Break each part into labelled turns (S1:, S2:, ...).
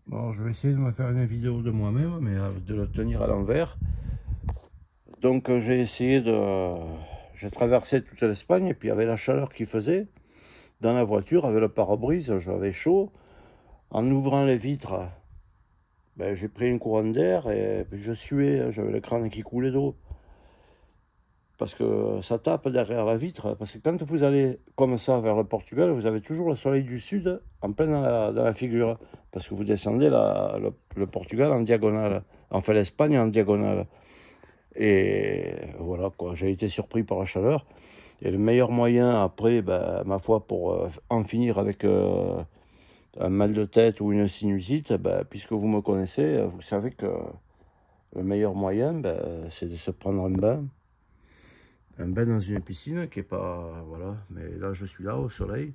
S1: Bon, je vais essayer de me faire une vidéo de moi-même, mais de le tenir à l'envers. Donc j'ai essayé de... J'ai traversé toute l'Espagne, et puis avec la chaleur qu'il faisait, dans la voiture, avec le pare-brise, j'avais chaud. En ouvrant les vitres, ben, j'ai pris un courant d'air et puis je suais, hein, j'avais le crâne qui coulait d'eau. Parce que ça tape derrière la vitre. Parce que quand vous allez comme ça vers le Portugal, vous avez toujours le soleil du sud en plein dans la figure. Parce que vous descendez le Portugal en diagonale. Enfin, l'Espagne en diagonale. Et voilà quoi, j'ai été surpris par la chaleur. Et le meilleur moyen après, ben, ma foi, pour en finir avec un mal de tête ou une sinusite, ben, puisque vous me connaissez, vous savez que le meilleur moyen, ben, c'est de se prendre un bain dans une piscine qui est pas. Voilà, mais là je suis là au soleil.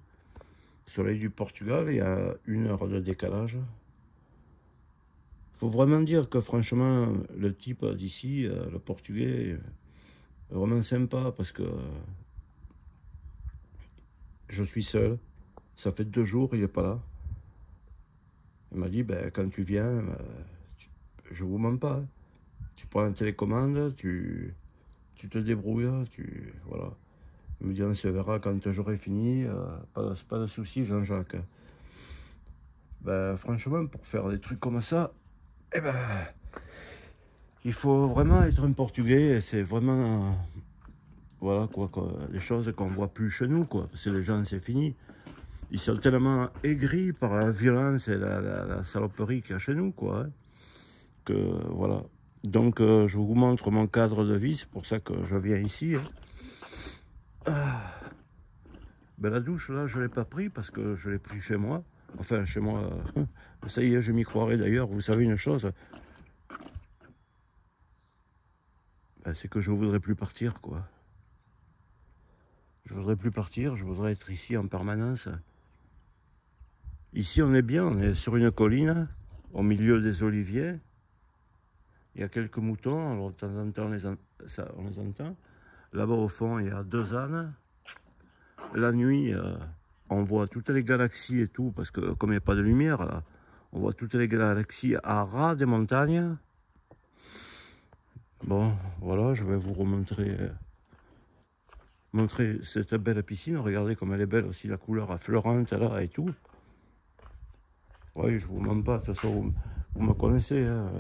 S1: Soleil du Portugal, il y a 1 heure de décalage. Faut vraiment dire que franchement, le type d'ici, le portugais, est vraiment sympa parce que je suis seul. Ça fait 2 jours, il est pas là. Il m'a dit, ben, quand tu viens, je vous mens pas, hein. Tu prends la télécommande, tu te débrouilles, voilà. Il me dit, on se verra quand j'aurai fini, pas de souci, Jean-Jacques. Ben, franchement, pour faire des trucs comme ça, eh ben, il faut vraiment être un Portugais, et c'est vraiment, voilà, quoi, des choses qu'on voit plus chez nous, quoi. Parce que les gens, c'est fini. Ils sont tellement aigris par la violence et la saloperie qu'il y a chez nous, quoi, hein, que, voilà. Donc, je vous montre mon cadre de vie, c'est pour ça que je viens ici, hein. Ah. Ben, la douche, là, je ne l'ai pas pris parce que je l'ai pris chez moi. Enfin, chez moi, ça y est, je m'y croirais d'ailleurs. Vous savez une chose, ben, c'est que je ne voudrais plus partir, quoi. Je ne voudrais plus partir, je voudrais être ici en permanence. Ici, on est bien, on est sur une colline, au milieu des oliviers. Il y a quelques moutons, alors de temps en temps, on les entend. Là-bas, au fond, il y a 2 ânes. La nuit, on voit toutes les galaxies et tout, parce que comme il n'y a pas de lumière, là, on voit toutes les galaxies à ras des montagnes. Bon, voilà, je vais vous montrer cette belle piscine. Regardez comme elle est belle aussi, la couleur affleurante là et tout. Oui, je vous mens pas, de toute façon, vous me connaissez, hein.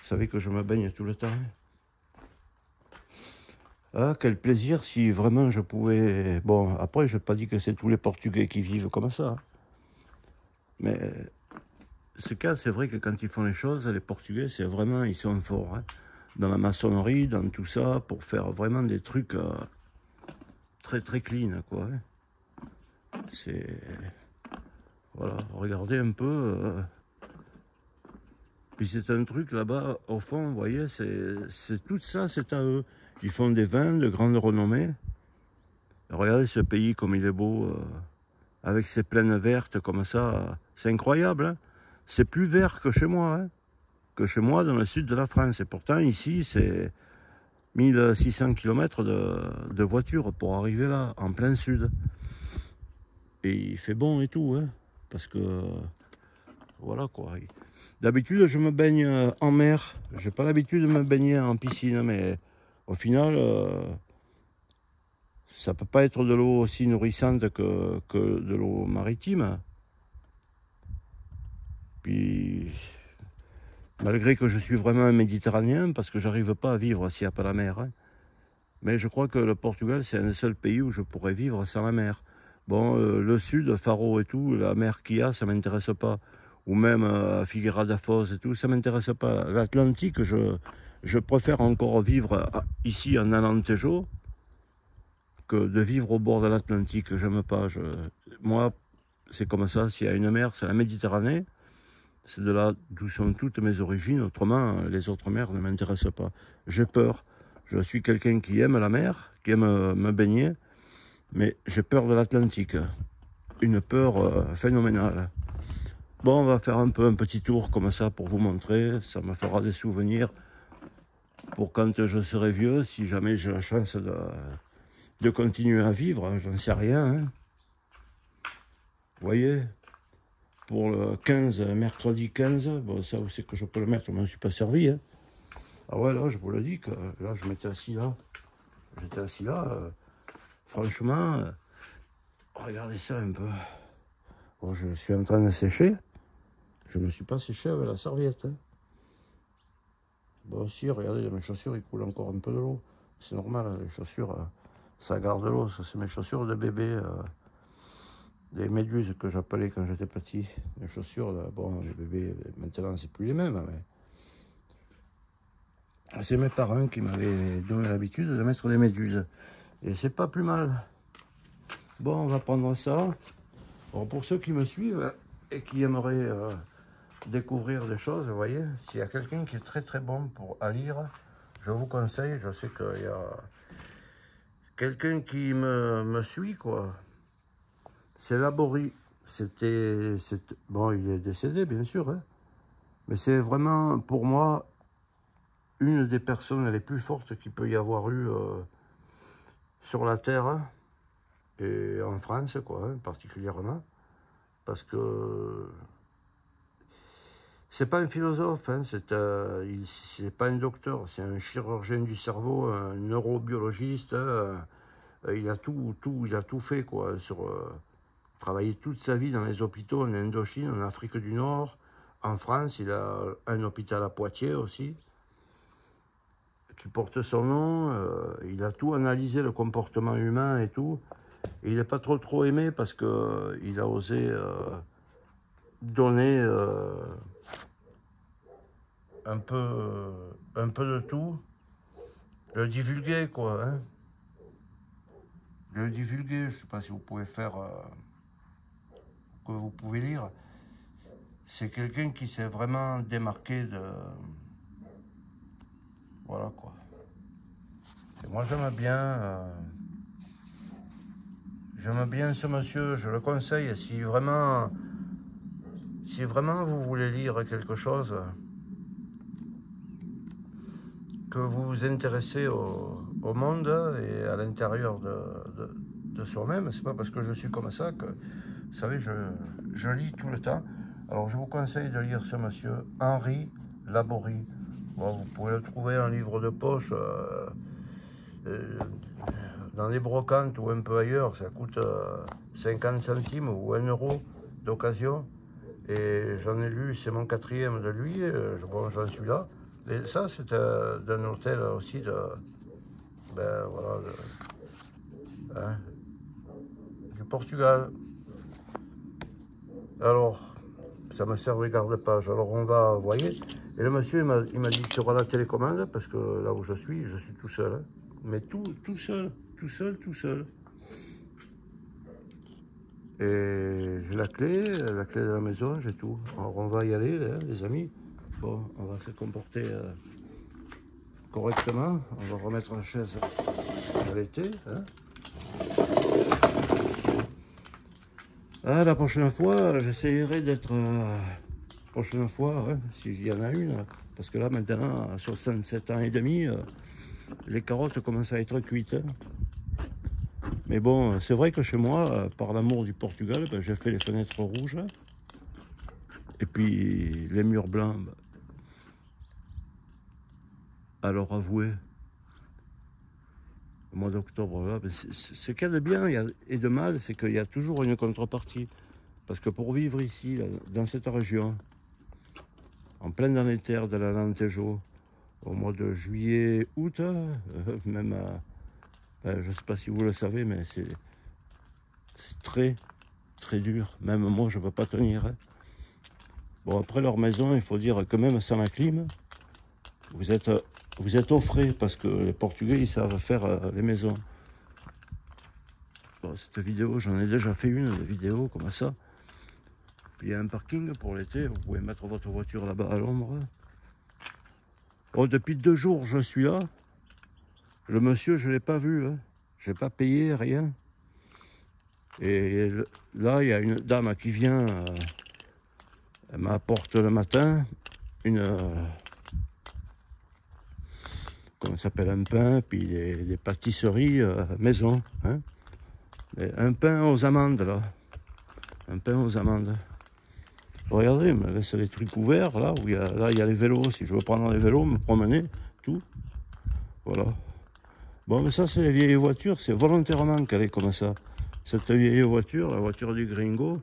S1: Vous savez que je me baigne tout le temps. Ah, quel plaisir si vraiment je pouvais... Bon, après, je n'ai pas dit que c'est tous les Portugais qui vivent comme ça. Mais ce cas, c'est vrai que quand ils font les choses, les Portugais, c'est vraiment, ils sont forts, hein. Dans la maçonnerie, dans tout ça, pour faire vraiment des trucs très très clean, quoi, hein. C'est... Voilà, regardez un peu. Puis c'est un truc là-bas, au fond, vous voyez, c'est tout ça, c'est à eux. Ils font des vins de grande renommée. Regardez ce pays comme il est beau, avec ses plaines vertes comme ça. C'est incroyable, hein. C'est plus vert que chez moi, hein, que chez moi dans le sud de la France. Et pourtant, ici, c'est 1600 km de voiture pour arriver là, en plein sud. Et il fait bon et tout, hein, parce que, voilà quoi. D'habitude, je me baigne en mer. J'ai pas l'habitude de me baigner en piscine, mais au final, ça peut pas être de l'eau aussi nourrissante que de l'eau maritime. Puis, malgré que je suis vraiment un Méditerranéen, parce que j'arrive pas à vivre s'il n'y a pas la mer, hein. Mais je crois que le Portugal, c'est un des seuls pays où je pourrais vivre sans la mer. Bon, le sud, Faro et tout, la mer qu'il y a, ça m'intéresse pas. Ou même Figueira da Foz et tout, ça m'intéresse pas. L'Atlantique, je préfère encore vivre ici en Alentejo que de vivre au bord de l'Atlantique. J'aime pas. Moi, c'est comme ça. S'il y a une mer, c'est la Méditerranée. C'est de là d'où sont toutes mes origines. Autrement, les autres mers ne m'intéressent pas. J'ai peur. Je suis quelqu'un qui aime la mer, qui aime me baigner, mais j'ai peur de l'Atlantique. Une peur phénoménale. Bon, on va faire un peu un petit tour comme ça pour vous montrer. Ça me fera des souvenirs pour quand je serai vieux, si jamais j'ai la chance de continuer à vivre. J'en sais rien, hein. Vous voyez, pour le 15, mercredi 15. Bon, ça, c'est que je peux le mettre, je ne m'en suis pas servi. Hein. Ah ouais, là, je vous le dis que là, je m'étais assis là. J'étais assis là. Franchement, regardez ça un peu. Bon, je suis en train de sécher. Je ne me suis pas séché avec la serviette. Hein. Bon, si, regardez, mes chaussures, ils coulent encore un peu de l'eau. C'est normal, les chaussures, ça garde l'eau. Ça, c'est mes chaussures de bébé. Des méduses que j'appelais quand j'étais petit. Les chaussures, là, bon, les bébés, maintenant, c'est plus les mêmes. Mais... c'est mes parents qui m'avaient donné l'habitude de mettre des méduses. Et c'est pas plus mal. Bon, on va prendre ça. Bon, pour ceux qui me suivent et qui aimeraient découvrir des choses, vous voyez, s'il y a quelqu'un qui est très très bon à lire, je vous conseille, je sais qu'il y a quelqu'un qui me suit, quoi. C'est Laborie. Bon, il est décédé, bien sûr, hein, mais c'est vraiment, pour moi, une des personnes les plus fortes qu'il peut y avoir eu sur la Terre, et en France, quoi, hein, particulièrement, parce que c'est pas un philosophe, hein, c'est pas un docteur, c'est un chirurgien du cerveau, un neurobiologiste, il a tout fait, quoi, travaillé toute sa vie dans les hôpitaux en Indochine, en Afrique du Nord, en France, il a un hôpital à Poitiers aussi, qui porte son nom, il a tout analysé, le comportement humain et tout. Et il n'est pas trop aimé parce qu'il a osé donner un peu de tout, le divulguer, quoi. Hein. Le divulguer, je ne sais pas si vous pouvez faire, que vous pouvez lire. C'est quelqu'un qui s'est vraiment démarqué de... Voilà, quoi. Et moi, j'aime bien ce monsieur, je le conseille. Si vraiment vous voulez lire quelque chose, que vous vous intéressez au monde et à l'intérieur de soi-même, c'est pas parce que je suis comme ça que, vous savez, je lis tout le temps. Alors je vous conseille de lire ce monsieur, Henri Laborie. Bon, vous pouvez le trouver en livre de poche, dans les brocantes ou un peu ailleurs, ça coûte 50 centimes ou 1 euro d'occasion. Et j'en ai lu, c'est mon 4e de lui, bon, j'en suis là. Et ça, c'est d'un hôtel aussi ben, voilà, hein, du Portugal. Alors, ça me sert de garde-page. Alors, on va, vous voyez. Et le monsieur, il m'a dit qu'il y aura la télécommande, parce que là où je suis tout seul. Hein. Mais tout seul. Et j'ai la clé de la maison, j'ai tout. Alors, on va y aller, là, les amis. Bon, on va se comporter correctement. On va remettre la chaise à l'été. Hein. Ah, la prochaine fois, j'essayerai d'être... prochaine fois, hein, s'il y en a une. Parce que là, maintenant, à 67 ans et demi, les carottes commencent à être cuites. Hein. Mais bon, c'est vrai que chez moi, par l'amour du Portugal, ben, j'ai fait les fenêtres rouges. Et puis, les murs blancs. Ben, alors, avouez, au mois d'octobre, là, ben, ce qu'il y a de bien et de mal, c'est qu'il y a toujours une contrepartie. Parce que pour vivre ici, dans cette région, en plein dans les terres de la Lantejo, au mois de juillet, août, même ben, je ne sais pas si vous le savez, mais c'est très dur. Même moi, je ne peux pas tenir. Hein. Bon, après leur maison, il faut dire que même sans la clim, vous êtes au frais, parce que les Portugais, ils savent faire les maisons. Bon, cette vidéo, j'en ai déjà fait une, des vidéos comme ça. Il y a un parking pour l'été, vous pouvez mettre votre voiture là-bas à l'ombre. Bon, depuis 2 jours, je suis là. Le monsieur, je ne l'ai pas vu. Hein. Je n'ai pas payé, rien. Et là, il y a une dame qui vient, elle m'apporte le matin une... comment ça s'appelle, un pain, puis des pâtisseries maison. Hein. Un pain aux amandes, là. Un pain aux amandes. Regardez, il me laisse les trucs ouverts, là, où là, il y a les vélos, si je veux prendre les vélos, me promener, tout. Voilà. Bon, mais ça, c'est les vieilles voitures, c'est volontairement qu'elle est comme ça. Cette vieille voiture, la voiture du gringo,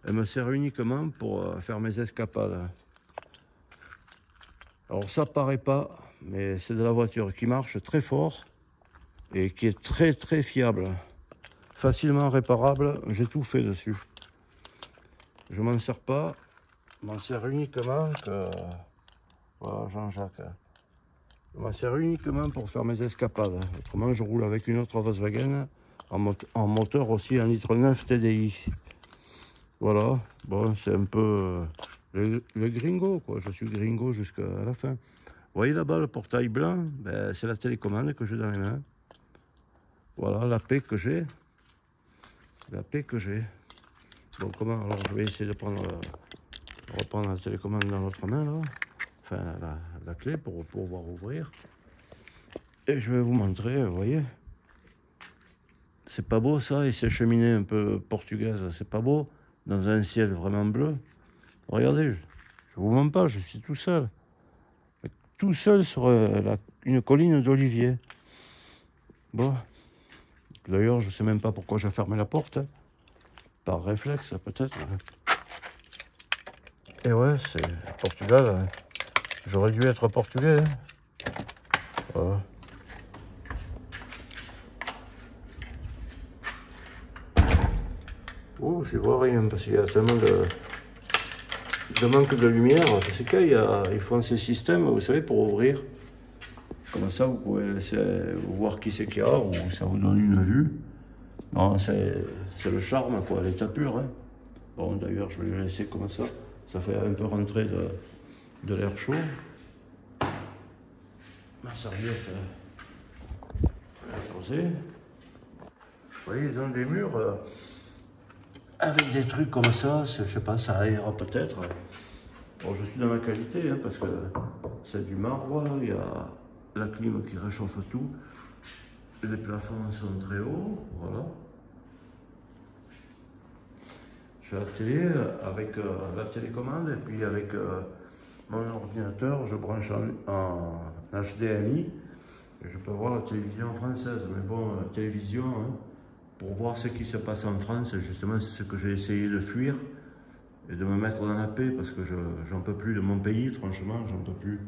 S1: elle me sert uniquement pour faire mes escapades. Alors ça paraît pas, mais c'est de la voiture qui marche très fort et qui est très très fiable. Facilement réparable, j'ai tout fait dessus. Je m'en sers pas, je m'en sers uniquement que... Voilà Jean-Jacques. Je m'en sers uniquement pour faire mes escapades. Autrement je roule avec une autre Volkswagen en moteur aussi 1,9 litre TDI. Voilà, bon c'est un peu le gringo quoi, je suis gringo jusqu'à la fin. Vous voyez là-bas le portail blanc, ben, c'est la télécommande que j'ai dans les mains. Voilà la paix que j'ai. La paix que j'ai. Donc comment, alors je vais essayer de reprendre la télécommande dans l'autre main là. Enfin la clé pour pouvoir ouvrir. Et je vais vous montrer, vous voyez. C'est pas beau ça, et ces cheminées un peu portugaises, c'est pas beau. Dans un ciel vraiment bleu. Regardez, je vous mens pas, je suis tout seul. Tout seul sur une colline d'oliviers. Bon. D'ailleurs, je sais même pas pourquoi j'ai fermé la porte. Hein. Par réflexe, peut-être. Et ouais, c'est Portugal. Hein. J'aurais dû être portugais. Hein. Voilà. Oh, je vois rien parce qu'il y a tellement de manque de lumière. C'est qu'ils font ces systèmes, vous savez, pour ouvrir. Comme ça, vous pouvez laisser voir qui c'est qu'il y a, ou ça vous donne une vue. Non, c'est le charme, quoi, l'état pur. Hein. Bon, d'ailleurs, je vais le laisser comme ça. Ça fait un peu rentrer de l'air chaud. Ma serviette, je vais la poser. Vous voyez, ils ont des murs avec des trucs comme ça. Je sais pas, ça aérera peut-être. Bon, je suis dans la qualité, hein, parce que c'est du marbre. Il y a la clim qui réchauffe tout. Les plafonds sont très hauts, voilà. J'ai la télé avec la télécommande et puis avec mon ordinateur, je branche en HDMI et je peux voir la télévision française. Mais bon, la télévision, hein, pour voir ce qui se passe en France, justement, c'est ce que j'ai essayé de fuir et de me mettre dans la paix parce que j'en peux plus de mon pays, franchement, j'en peux plus.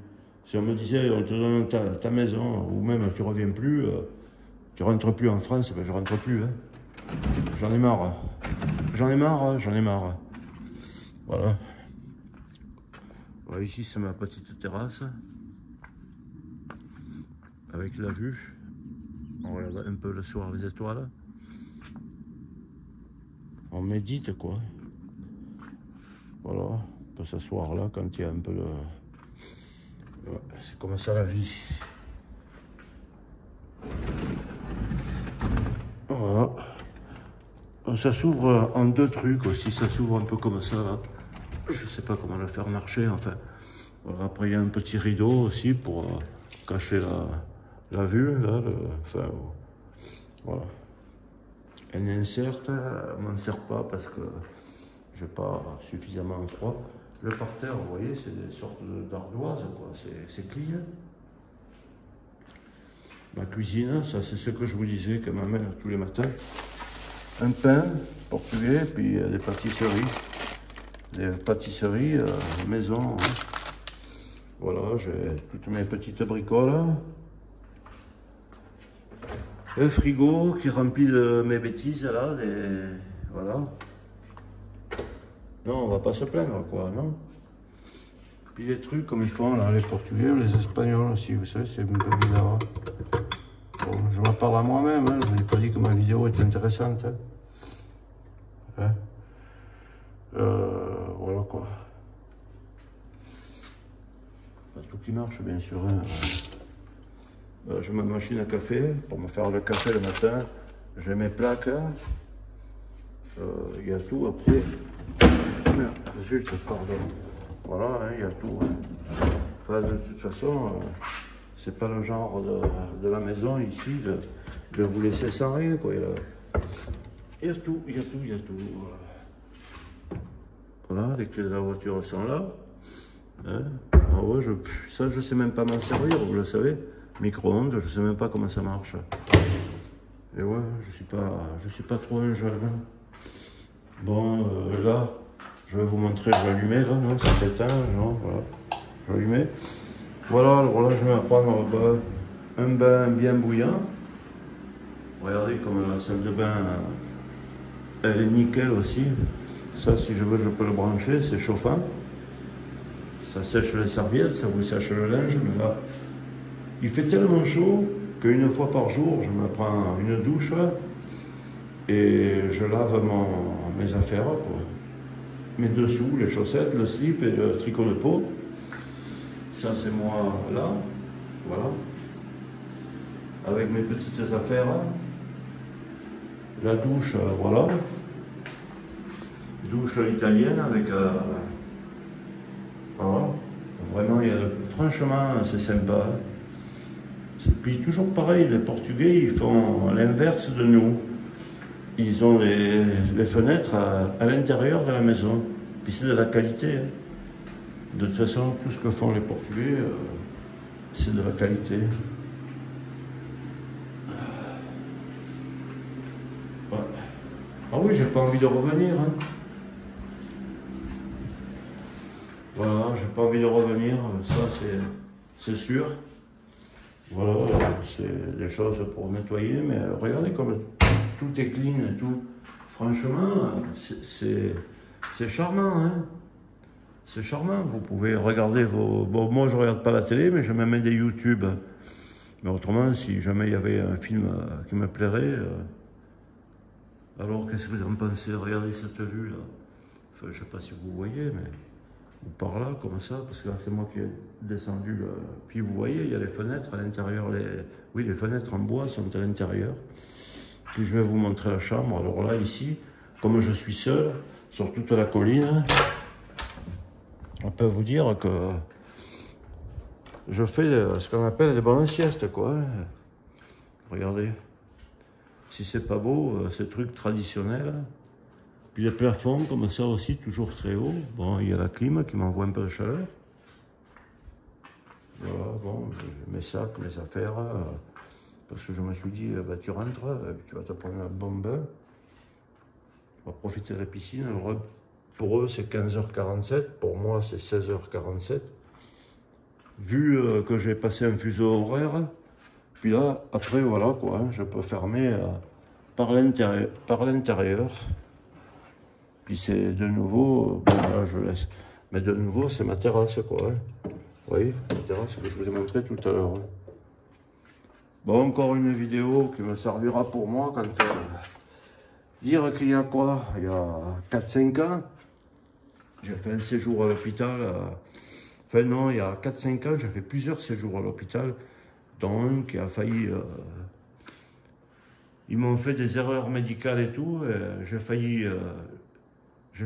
S1: Si on me disait, on te donne ta maison ou même tu reviens plus, tu rentres plus en France, ben je rentre plus. Hein. J'en ai marre. J'en ai marre, j'en ai marre. Voilà. Voilà, ici c'est ma petite terrasse. Avec la vue. On regarde un peu le soir les étoiles. On médite quoi. Voilà. On peut s'asseoir là quand il y a un peu de... Ouais, c'est comme ça la vie. Voilà. Ça s'ouvre en deux trucs aussi, ça s'ouvre un peu comme ça là. Je sais pas comment le faire marcher, enfin. Voilà, après il y a un petit rideau aussi pour cacher la vue, là, enfin, voilà. Un insert, on m'en sert pas parce que j'ai pas suffisamment froid. Le parterre, vous voyez, c'est des sortes d'ardoises, quoi, c'est clean. Ma cuisine, ça c'est ce que je vous disais que ma mère tous les matins. Un pain portugais, puis des pâtisseries. Des pâtisseries maison. Hein. Voilà, j'ai toutes mes petites bricoles. Un frigo qui est rempli de mes bêtises là. Voilà. Non, on va pas se plaindre quoi, non. Puis des trucs comme ils font là, les Portugais ou les Espagnols aussi, vous savez, c'est un peu bizarre. Bon, je m'en parle à moi-même, hein. Je n'ai pas dit que ma vidéo est intéressante. Hein. Voilà quoi. Pas tout qui marche bien sûr. Hein. J'ai ma machine à café pour me faire le café le matin. J'ai mes plaques. Il y a tout après. Merde, zut, pardon. Voilà, il y a tout. Hein. Enfin, de toute façon, c'est pas le genre de la maison ici de vous laisser sans rien. Quoi. Il y a tout, il y a tout, il y a tout. Voilà, les clés de la voiture sont là. Hein. Ah ouais, ça, je sais même pas m'en servir, vous le savez. Micro-ondes, je sais même pas comment ça marche. Et ouais, je suis pas trop un jeune. Hein. Bon, là, je vais vous montrer, je vais allumer, là, non, ça s'éteint, non, voilà. Je vais allumer. Voilà, alors là, je vais prendre un bain bien bouillant. Regardez comme la salle de bain, elle est nickel aussi. Ça, si je veux, je peux le brancher, c'est chauffant. Ça sèche les serviettes, ça vous sèche le linge, mais là, il fait tellement chaud qu'une fois par jour, je me prends une douche et je lave mes affaires, quoi. Mes dessous, les chaussettes, le slip et le tricot de peau. Ça, c'est moi là, voilà, avec mes petites affaires. La douche, voilà, douche italienne avec, voilà, vraiment, franchement, c'est sympa. Puis toujours pareil, les Portugais, ils font l'inverse de nous. Ils ont les fenêtres à l'intérieur de la maison. Puis c'est de la qualité. Hein. De toute façon, tout ce que font les Portugais, c'est de la qualité. Ouais. Ah oui, j'ai pas envie de revenir. Hein. Voilà, j'ai pas envie de revenir. Ça, c'est sûr. Voilà, c'est des choses pour nettoyer, mais regardez comme tout est clean et tout. Franchement, c'est charmant, hein. C'est charmant. Vous pouvez regarder vos... Bon, moi, je regarde pas la télé, mais je me mets des YouTube. Mais autrement, si jamais il y avait un film qui me plairait... Alors, qu'est-ce que vous en pensez? Regardez cette vue, là. Enfin, je sais pas si vous voyez, mais... Ou par là, comme ça, parce que là, c'est moi qui ai descendu. Puis vous voyez, il y a les fenêtres à l'intérieur. Oui, les fenêtres en bois sont à l'intérieur. Puis je vais vous montrer la chambre. Alors là, ici, comme je suis seul, sur toute la colline, on peut vous dire que je fais ce qu'on appelle des bonnes siestes, quoi. Regardez. Si c'est pas beau, ces trucs traditionnels. Puis les plafonds, comme ça aussi, toujours très haut. Bon, il y a la clim qui m'envoie un peu de chaleur. Voilà, bon, mes sacs, mes affaires. Parce que je me suis dit, bah, tu rentres, tu vas te prendre un bon bain. On va profiter de la piscine. Alors, pour eux, c'est 15h47. Pour moi, c'est 16h47. Vu que j'ai passé un fuseau horaire, puis là, après, voilà, quoi, hein, je peux fermer par l'intérieur. Puis c'est de nouveau, bon là je laisse, mais de nouveau c'est ma terrasse quoi. Hein. Vous voyez, la terrasse que je vous ai montré tout à l'heure. Hein. Bon, encore une vidéo qui me servira pour moi quand dire qu'il y a quoi, il y a 4-5 ans, j'ai fait un séjour à l'hôpital. Enfin non, il y a 4-5 ans, j'ai fait plusieurs séjours à l'hôpital, dont un qui a failli... ils m'ont fait des erreurs médicales et tout, j'ai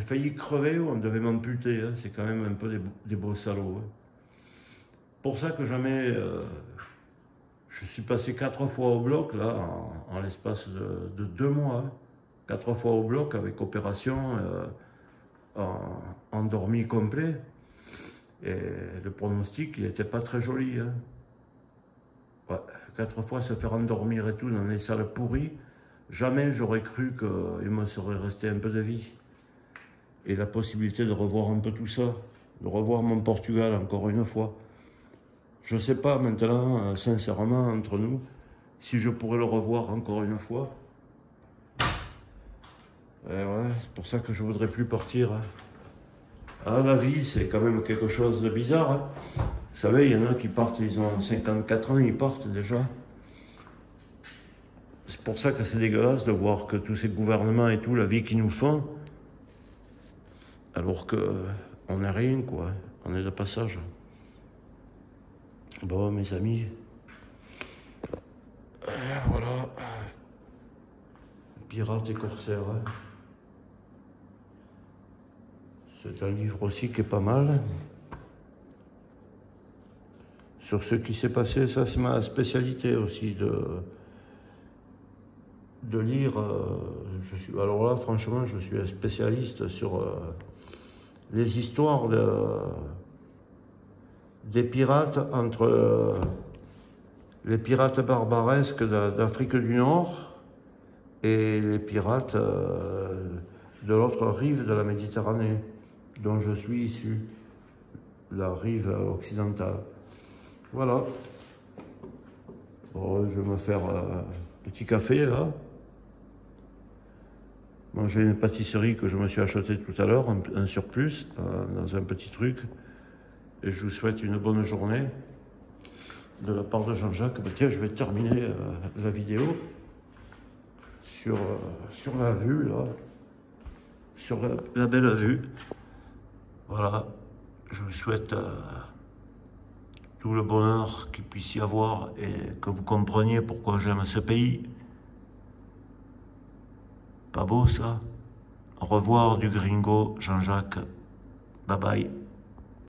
S1: failli crever, on devait m'amputer, hein. C'est quand même un peu des beaux salauds. Hein. Pour ça que jamais... je suis passé 4 fois au bloc, là, en l'espace de 2 mois. Hein. 4 fois au bloc avec opération, endormi complet. Et le pronostic, il n'était pas très joli. Hein. Ouais, 4 fois se faire endormir et tout dans les salles pourries. Jamais j'aurais cru qu'il me serait resté un peu de vie. Et la possibilité de revoir un peu tout ça, de revoir mon Portugal encore une fois. Je ne sais pas maintenant, sincèrement, entre nous, si je pourrais le revoir encore une fois. Et ouais, c'est pour ça que je ne voudrais plus partir. Hein. Ah, la vie, c'est quand même quelque chose de bizarre. Hein. Vous savez, il y en a qui partent, ils ont 54 ans, ils partent déjà. C'est pour ça que c'est dégueulasse de voir que tous ces gouvernements et tout, la vie qu'ils nous font, alors qu'on n'est rien, quoi. On est de passage. Bon, mes amis, voilà. Pirates et corsaires. Hein. C'est un livre aussi qui est pas mal. Sur ce qui s'est passé, ça c'est ma spécialité aussi de lire. Alors là, franchement, je suis un spécialiste sur les histoires des pirates entre les pirates barbaresques d'Afrique du Nord et les pirates de l'autre rive de la Méditerranée, dont je suis issu, la rive occidentale. Voilà. Bon, je vais me faire un petit café là. Manger une pâtisserie que je me suis acheté tout à l'heure, un surplus, dans un petit truc. Et je vous souhaite une bonne journée de la part de Jean-Jacques. Ben tiens, je vais terminer la vidéo sur la vue, là, sur la belle vue. Voilà, je vous souhaite tout le bonheur qu'il puisse y avoir et que vous compreniez pourquoi j'aime ce pays. Pas beau ça? Au revoir du gringo Jean-Jacques. Bye bye.